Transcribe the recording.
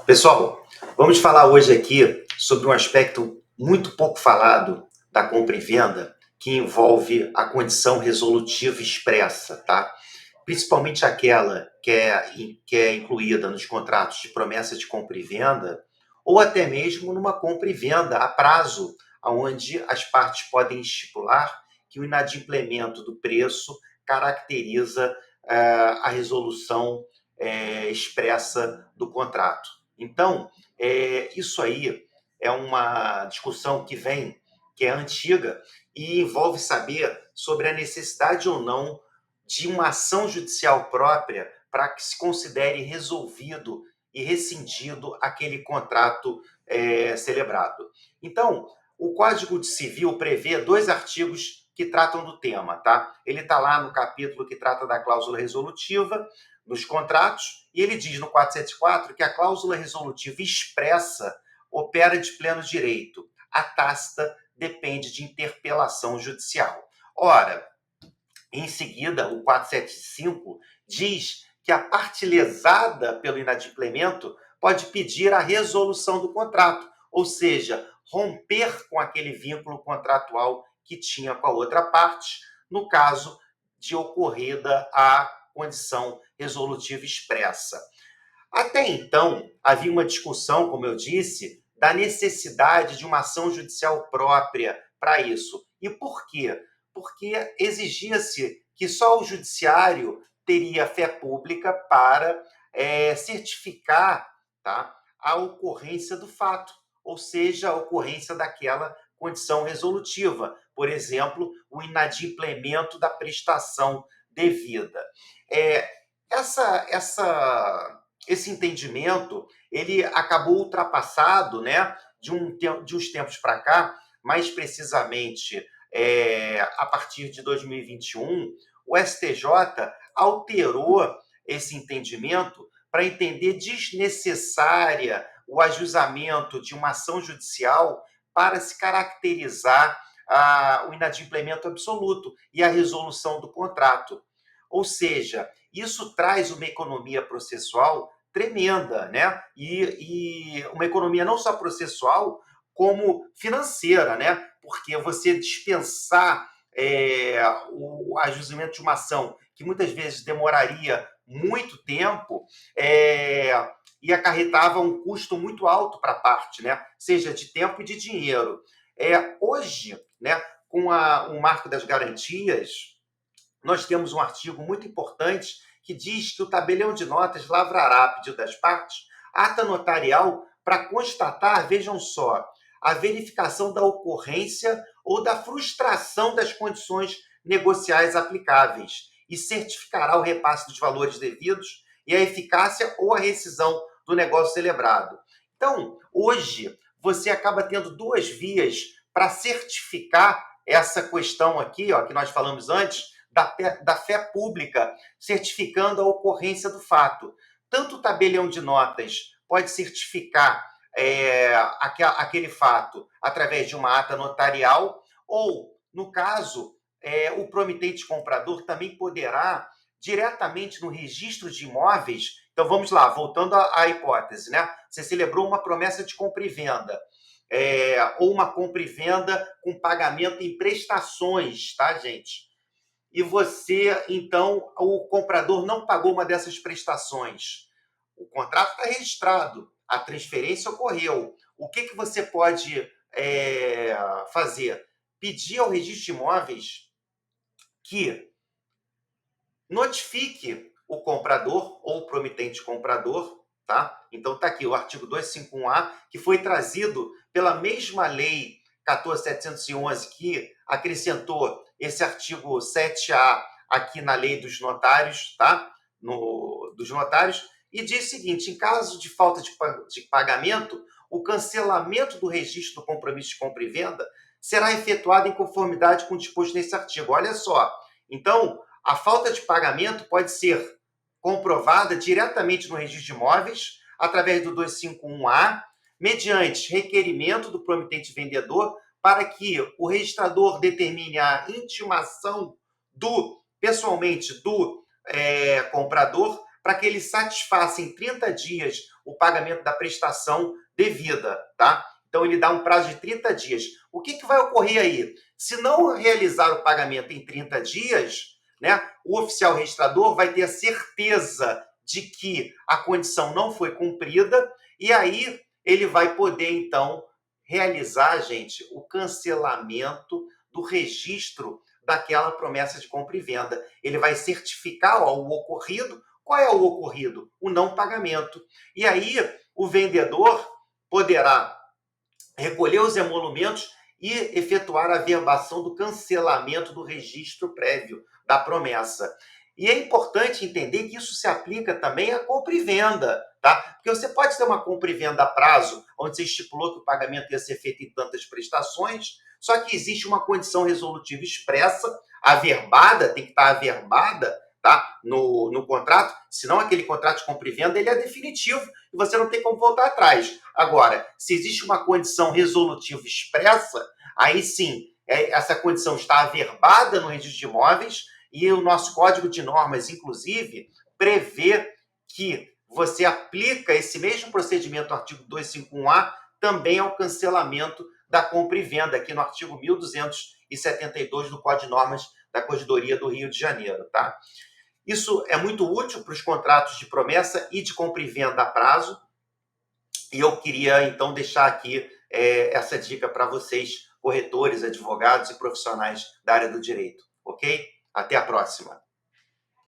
Pessoal, vamos falar hoje aqui sobre um aspecto muito pouco falado da compra e venda, que envolve a condição resolutiva expressa, tá? Principalmente aquela que é incluída nos contratos de promessa de compra e venda, ou até mesmo numa compra e venda a prazo, onde as partes podem estipular que o inadimplemento do preço caracteriza a resolução expressa do contrato. Então, isso aí é uma discussão que é antiga e envolve saber sobre a necessidade ou não de uma ação judicial própria para que se considere resolvido e rescindido aquele contrato celebrado. Então, o Código Civil prevê 2 artigos que tratam do tema, tá? Ele está lá no capítulo que trata da cláusula resolutiva nos contratos, e ele diz no 404 que a cláusula resolutiva expressa opera de pleno direito. A tácita depende de interpelação judicial. Ora, em seguida, o 475 diz que a parte lesada pelo inadimplemento pode pedir a resolução do contrato, ou seja, romper com aquele vínculo contratual que tinha com a outra parte, no caso de ocorrida a condição resolutiva expressa. Até então, havia uma discussão, como eu disse, da necessidade de uma ação judicial própria para isso. E por quê? Porque exigia-se que só o judiciário teria fé pública para certificar, tá, a ocorrência do fato, ou seja, a ocorrência daquela condição resolutiva, por exemplo, o inadimplemento da prestação devida. É, esse entendimento ele acabou ultrapassado, né, de uns tempos para cá, mais precisamente a partir de 2021, o STJ alterou esse entendimento para entender desnecessária o ajuizamento de uma ação judicial para se caracterizar o inadimplemento absoluto e a resolução do contrato. Ou seja, isso traz uma economia processual tremenda, né? E uma economia não só processual, como financeira, né? Porque você dispensar o ajuizamento de uma ação que muitas vezes demoraria muito tempo e acarretava um custo muito alto para a parte, né? Seja de tempo e de dinheiro. Hoje, né, com o marco das garantias, nós temos um artigo muito importante que diz que o tabelião de notas lavrará, a pedido das partes, ata notarial para constatar, vejam só, a verificação da ocorrência ou da frustração das condições negociais aplicáveis e certificará o repasse dos valores devidos e a eficácia ou a rescisão do negócio celebrado. Então, hoje, você acaba tendo 2 vias para certificar essa questão aqui, ó, que nós falamos antes, da fé pública, certificando a ocorrência do fato. Tanto o tabelião de notas pode certificar aquele fato através de uma ata notarial, ou, no caso, o promitente comprador também poderá, diretamente no registro de imóveis. Então, vamos lá, voltando à hipótese, né? Você celebrou uma promessa de compra e venda, ou uma compra e venda com pagamento em prestações, tá, gente? E você, então, o comprador não pagou uma dessas prestações. O contrato está registrado, a transferência ocorreu. O que você pode fazer? Pedir ao registro de imóveis que notifique o comprador ou o promitente comprador, tá? Então está aqui o artigo 251A, que foi trazido pela mesma lei 14.711, que acrescentou esse artigo 7A aqui na lei dos notários, tá? Dos notários, e diz o seguinte: em caso de falta de pagamento, o cancelamento do registro do compromisso de compra e venda será efetuado em conformidade com o disposto nesse artigo. Olha só, então, a falta de pagamento pode ser comprovada diretamente no registro de imóveis, através do 251A, mediante requerimento do promitente vendedor, para que o registrador determine a intimação pessoalmente do comprador para que ele satisfaça em 30 dias o pagamento da prestação devida, tá? Então, ele dá um prazo de 30 dias. O que vai ocorrer aí? Se não realizar o pagamento em 30 dias, né, o oficial registrador vai ter a certeza de que a condição não foi cumprida e aí ele vai poder, então, realizar, gente, o cancelamento do registro daquela promessa de compra e venda. Ele vai certificar, ó, o ocorrido. Qual é o ocorrido? O não pagamento. E aí o vendedor poderá recolher os emolumentos e efetuar a verbação do cancelamento do registro prévio da promessa. E é importante entender que isso se aplica também à compra e venda, tá? Porque você pode ter uma compra e venda a prazo, onde você estipulou que o pagamento ia ser feito em tantas prestações, só que existe uma condição resolutiva expressa, averbada, tem que estar averbada, tá? No contrato, senão aquele contrato de compra e venda ele é definitivo e você não tem como voltar atrás. Agora, se existe uma condição resolutiva expressa, aí sim, essa condição está averbada no registro de imóveis e o nosso Código de Normas, inclusive, prevê que você aplica esse mesmo procedimento no artigo 251A também ao cancelamento da compra e venda, aqui no artigo 1272 do Código de Normas da Corregedoria do Rio de Janeiro, tá? Isso é muito útil para os contratos de promessa e de compra e venda a prazo, e eu queria, então, deixar aqui essa dica para vocês, corretores, advogados e profissionais da área do direito, ok? Até a próxima.